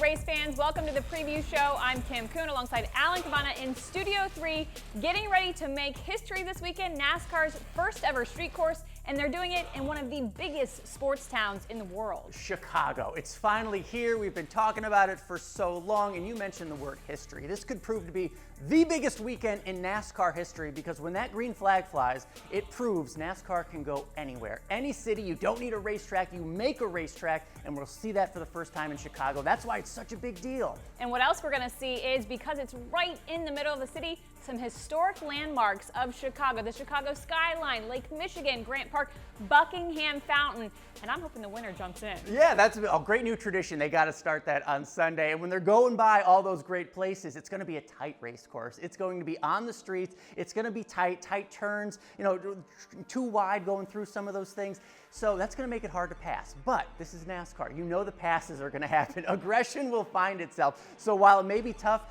race fans. Welcome to the preview show. I'm Coon alongside Cavanna in Studio 3, getting ready to make history this weekend, NASCAR's first ever street course, and they're doing it in one of the biggest sports towns in the world. Chicago. It's finally here. We've been talking about it for so long, and you mentioned the word history. This could prove to be the biggest weekend in NASCAR history because when that green flag flies, it proves NASCAR can go anywhere. Any city, you don't need a racetrack, you make a racetrack, and we'll see that for the first time in Chicago. That's why it's such a big deal. And what else we're going to see is, because it's right in the middle of the city, some historic landmarks of Chicago. The Chicago skyline, Lake Michigan, Grant Park, Buckingham Fountain, and I'm hoping the winner jumps in. Yeah, that's a great new tradition. They got to start that on Sunday. And when they're going by all those great places, it's going to be a tight race course. It's going to be on the streets. It's going to be tight turns, too wide going through some of those things. So that's going to make it hard to pass. But this is NASCAR. You know the passes are going to happen. Aggression will find itself. So while it may be tough,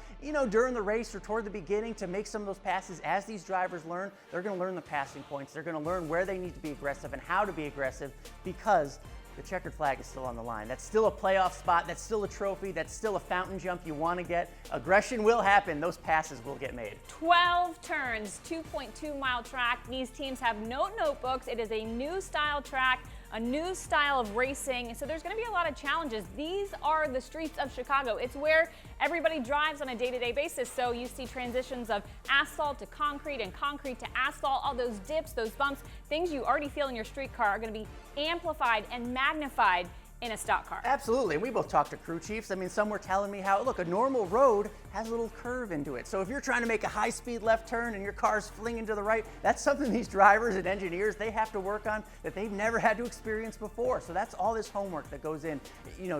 during the race or toward the beginning to make some of those passes, as these drivers learn, they're going to learn the passing points. They're going to learn where they need to be aggressive and how to be aggressive because the checkered flag is still on the line. That's still a playoff spot. That's still a trophy. That's still a fountain jump you want to get. Aggression will happen. Those passes will get made. 12 turns, 2.2-mile track. These teams have no notebooks. It is a new style track, a new style of racing. So there's going to be a lot of challenges. These are the streets of Chicago. It's where everybody drives on a day-to-day basis. So you see transitions of asphalt to concrete and concrete to asphalt. All those dips, those bumps, things you already feel in your street car are going to be amplified and magnified in a stock car. Absolutely, and we both talked to crew chiefs. Some were telling me how, look, a normal road has a little curve into it. So if you're trying to make a high-speed left turn and your car's flinging to the right, that's something these drivers and engineers, they have to work on that they've never had to experience before. So that's all this homework that goes in.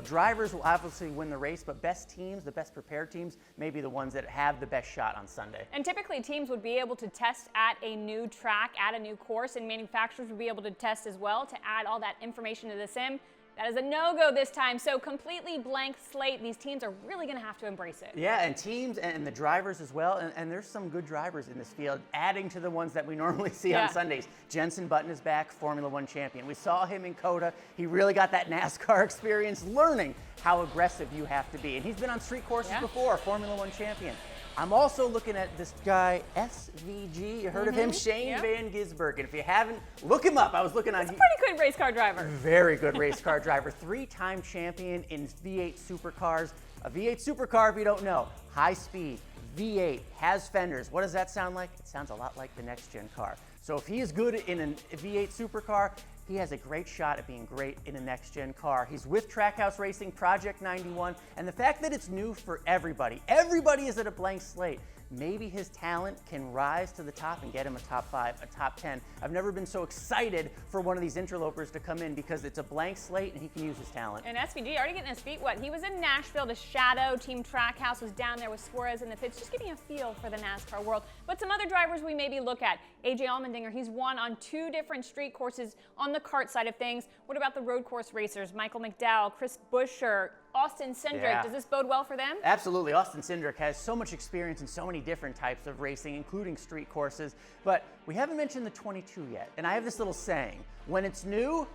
Drivers will obviously win the race, but best teams, the best prepared teams, may be the ones that have the best shot on Sunday. And typically teams would be able to test at a new track, at a new course, and manufacturers would be able to test as well to add all that information to the sim. That is a no-go this time, so completely blank slate. These teams are really going to have to embrace it. Yeah, and teams and the drivers as well, and there's some good drivers in this field, adding to the ones that we normally see on Sundays. Jenson Button is back, Formula One champion. We saw him in COTA. He really got that NASCAR experience, learning how aggressive you have to be. And he's been on street courses before, Formula One champion. I'm also looking at this guy, SVG. You heard of him? Shane Van Gisbergen. If you haven't, look him up. I was looking on. He's a pretty good race car driver. Very good race car driver. 3-time champion in V8 supercars. A V8 supercar, if you don't know, high speed, V8, has fenders. What does that sound like? It sounds a lot like the next-gen car. So if he is good in a V8 supercar, he has a great shot at being great in a next-gen car. He's with Trackhouse Racing, Project 91, and the fact that it's new for everybody is at a blank slate. Maybe his talent can rise to the top and get him a top 5, a top 10. I've never been so excited for one of these interlopers to come in because it's a blank slate and he can use his talent. And SVG already getting his feet wet. He was in Nashville. The Shadow Team Trackhouse was down there with Suarez in the pits, just getting a feel for the NASCAR world. But some other drivers we maybe look at. AJ Allmendinger, he's won on 2 different street courses on the kart side of things. What about the road course racers? Michael McDowell, Chris Buescher, Austin Cindric. Yeah. Does this bode well for them? Absolutely. Austin Cindric has so much experience in so many different types of racing, including street courses. But we haven't mentioned the 22 yet. And I have this little saying, when it's new,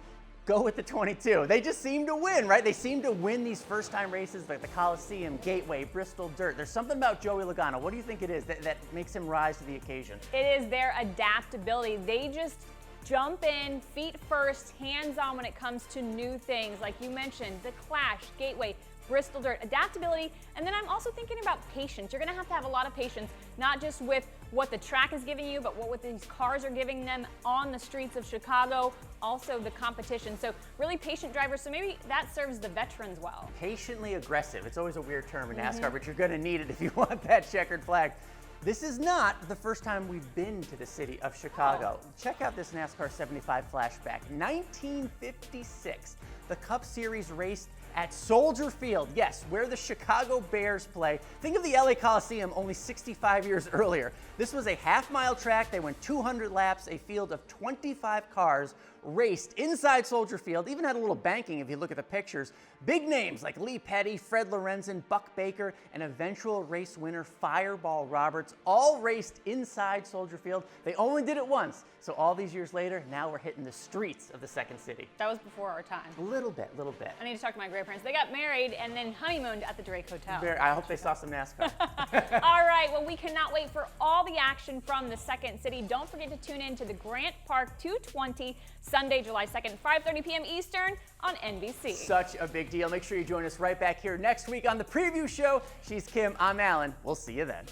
go with the 22. They just seem to win, right? They seem to win these first-time races like the Coliseum, Gateway, Bristol Dirt. There's something about Joey Logano. What do you think it is that makes him rise to the occasion? It is their adaptability. They just jump in, feet first, hands-on when it comes to new things. Like you mentioned, the Clash, Gateway, Bristol Dirt, adaptability. And then I'm also thinking about patience. You're going to have a lot of patience, not just with what the track is giving you, but what these cars are giving them on the streets of Chicago, also the competition. So really patient drivers. So maybe that serves the veterans well. Patiently aggressive. It's always a weird term in NASCAR, but you're going to need it if you want that checkered flag. This is not the first time we've been to the city of Chicago. Check out this NASCAR 75 flashback. 1956, the Cup Series raced at Soldier Field, yes, where the Chicago Bears play. Think of the LA Coliseum only 65 years earlier. This was a half-mile track. They went 200 laps. A field of 25 cars raced inside Soldier Field. Even had a little banking if you look at the pictures. Big names like Lee Petty, Fred Lorenzen, Buck Baker, and eventual race winner Fireball Roberts all raced inside Soldier Field. They only did it once. So all these years later, now we're hitting the streets of the second city. That was before our time. A little bit. I need to talk to my grandpa parents. They got married and then honeymooned at the Drake Hotel. I hope they saw some NASCAR. All right, well, we cannot wait for all the action from the Second City. Don't forget to tune in to the Grant Park 220 Sunday, July 2nd, 5:30 p.m. Eastern on NBC. Such a big deal. Make sure you join us right back here next week on the preview show. She's Kim, I'm Alan. We'll see you then.